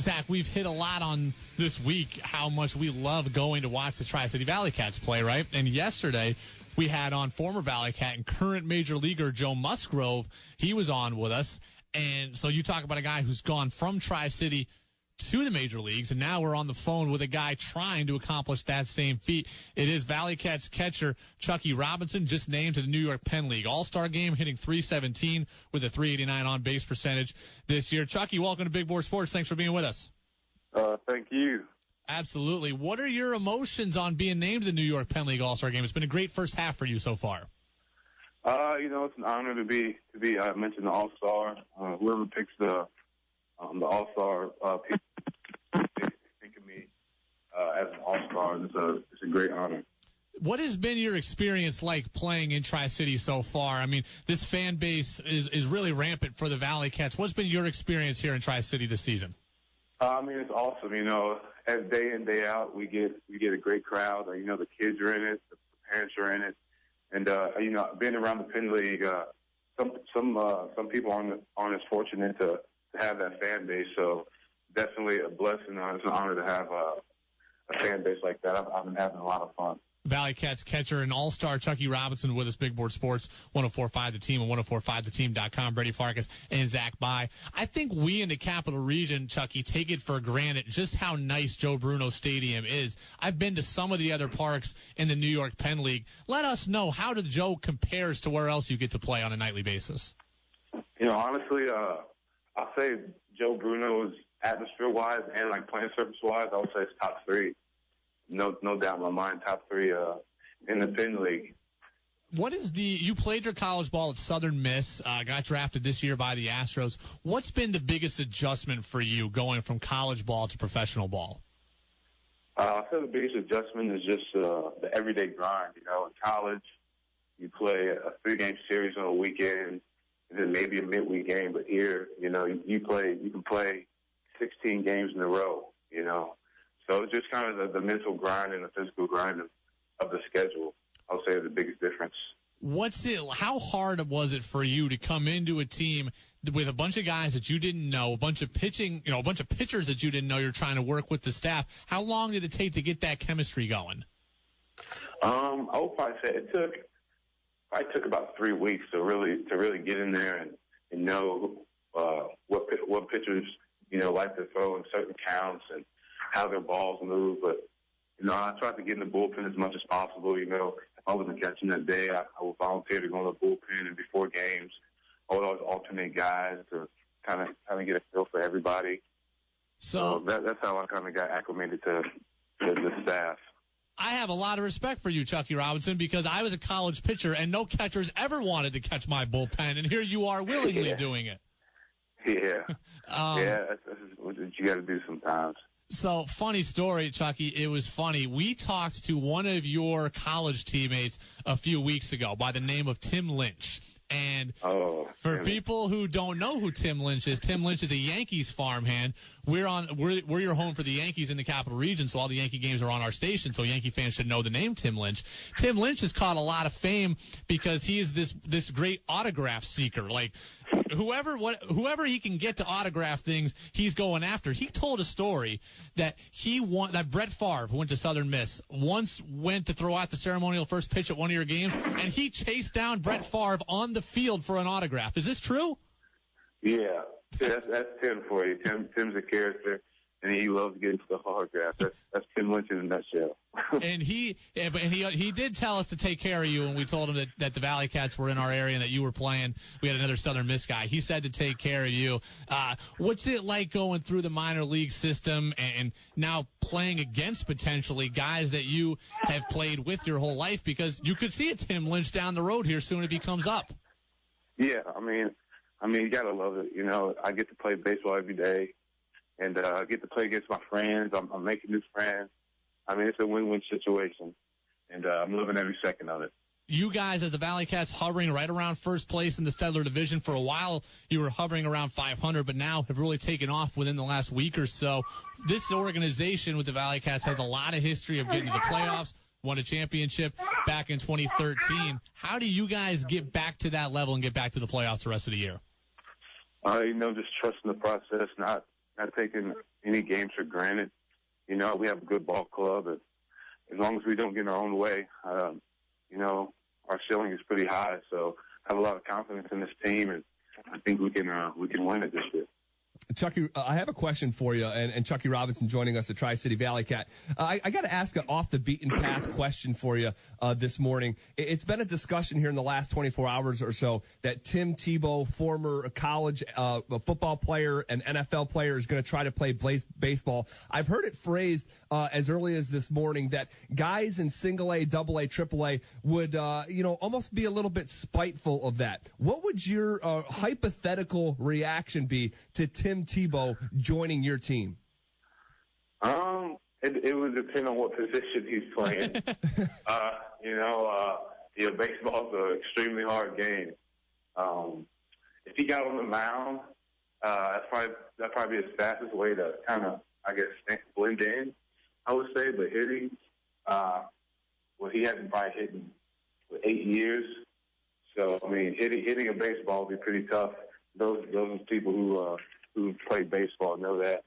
Zach, we've hit a lot on this week how much we love going to watch the Tri-City ValleyCats play, right? And yesterday we had on former ValleyCat and current Major Leaguer Joe Musgrove. He was on with us. And so you talk about a guy who's gone from Tri-City to the major leagues, and now we're on the phone with a guy trying to accomplish that same feat. It is ValleyCats catcher Chuckie Robinson, just named to the New York-Penn League All-Star Game, hitting .317 with a .389 on-base percentage this year. Chuckie, welcome to Big Board Sports. Thanks for being with us. Thank you. Absolutely. What are your emotions on being named to the New York-Penn League All-Star Game? It's been a great first half for you so far. It's an honor to be mentioned the All-Star. Whoever picks the All-Star people think of me as an All-Star. It's a great honor. What has been your experience like playing in Tri-City so far? I mean, this fan base is really rampant for the ValleyCats. What's been your experience here in Tri-City this season? It's awesome. As day in, day out, we get a great crowd. The kids are in it, the parents are in it, and being around the Penn League, some people aren't as fortunate to have that fan base. So definitely a blessing. It's an honor to have a fan base like that. I've been having a lot of fun. ValleyCats catcher and all-star Chuckie Robinson with us, Big Board Sports, 104.5 The Team and 104.5theteam.com. Brady Farkas and Zach By. I think we in the Capital Region, Chuckie, take it for granted just how nice Joe Bruno Stadium is. I've been to some of the other parks in the New York-Penn League. Let us know, how does Joe compares to where else you get to play on a nightly basis? Honestly, I'll say Joe Bruno's atmosphere-wise and playing surface-wise, I would say it's top three. No doubt in my mind, top three in the Penn League. You played your college ball at Southern Miss, got drafted this year by the Astros. What's been the biggest adjustment for you going from college ball to professional ball? I feel the biggest adjustment is just the everyday grind. In college, you play a 3-game series on a weekend, and then maybe a midweek game. But here, you can play 16 games in a row. So it's just kind of the mental grind and the physical grind of the schedule, I'll say, is the biggest difference. How hard was it for you to come into a team with a bunch of guys that you didn't know, a bunch of pitchers that you didn't know, you're trying to work with the staff? How long did it take to get that chemistry going? I would probably say it took about 3 weeks to really get in there and know what pitchers like to throw in certain counts and how their balls move. But I tried to get in the bullpen as much as possible. If I wasn't catching that day, I would volunteer to go in the bullpen, and before games I would always alternate guys to kind of get a feel for everybody. So that's how I kind of got acclimated to the staff. I have a lot of respect for you, Chuckie Robinson, because I was a college pitcher and no catchers ever wanted to catch my bullpen, and here you are willingly doing it. Yeah. That's what you got to do sometimes. So, funny story, Chuckie. It was funny. We talked to one of your college teammates a few weeks ago by the name of Tim Lynch. And for people who don't know who Tim Lynch is a Yankees farmhand. We're your home for the Yankees in the Capital Region, so all the Yankee games are on our station, so Yankee fans should know the name Tim Lynch. Tim Lynch has caught a lot of fame because he is this great autograph seeker. Whoever he can get to autograph things, he's going after. He told a story that that Brett Favre, who went to Southern Miss, once went to throw out the ceremonial first pitch at one of your games, and he chased down Brett Favre on the field for an autograph. Is this true? Yeah. That's Tim for you. Tim's a character, and he loves getting the autograph. That's Tim Lynch in a nutshell. And he did tell us to take care of you when we told him that the ValleyCats were in our area and that you were playing. We had another Southern Miss guy. He said to take care of you. What's it like going through the minor league system and now playing against potentially guys that you have played with your whole life? Because you could see a Tim Lynch down the road here soon if he comes up. Yeah, I mean, you gotta love it. I get to play baseball every day, and I get to play against my friends. I'm making new friends. I mean, it's a win-win situation, and I'm living every second of it. You guys, as the ValleyCats, hovering right around first place in the Steadler Division. For a while, you were hovering around 500, but now have really taken off within the last week or so. This organization with the ValleyCats has a lot of history of getting to the playoffs, won a championship back in 2013. How do you guys get back to that level and get back to the playoffs the rest of the year? Just trusting the process, not taking any games for granted. You know, we have a good ball club. As long as we don't get in our own way, you know, our ceiling is pretty high. So I have a lot of confidence in this team, and I think we can win it this year. Chuckie, I have a question for you, and Chuckie Robinson joining us at Tri-City ValleyCat. I got to ask an off-the-beaten-path question for you this morning. It's been a discussion here in the last 24 hours or so that Tim Tebow, former college football player and NFL player, is going to try to play baseball. I've heard it phrased as early as this morning that guys in single-A, double-A, triple-A would, almost be a little bit spiteful of that. What would your hypothetical reaction be to Tim Tebow joining your team? It would depend on what position he's playing. Baseball's an extremely hard game. If he got on the mound, that'd probably be his fastest way to kind of, I guess, blend in, I would say. But hitting, he hasn't probably hit in 8 years. So, I mean, hitting a baseball would be pretty tough. Those people who play baseball know that.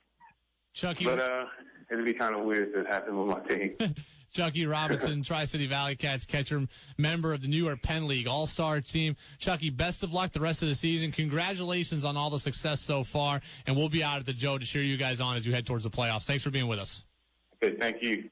Chuckie, but it'd be kind of weird if it happened with my team. Chuckie Robinson, Tri-City ValleyCats catcher, member of the York-Penn League All-Star team. Chuckie, best of luck the rest of the season. Congratulations on all the success so far, and we'll be out at the Joe to cheer you guys on as you head towards the playoffs. Thanks for being with us. Okay, thank you.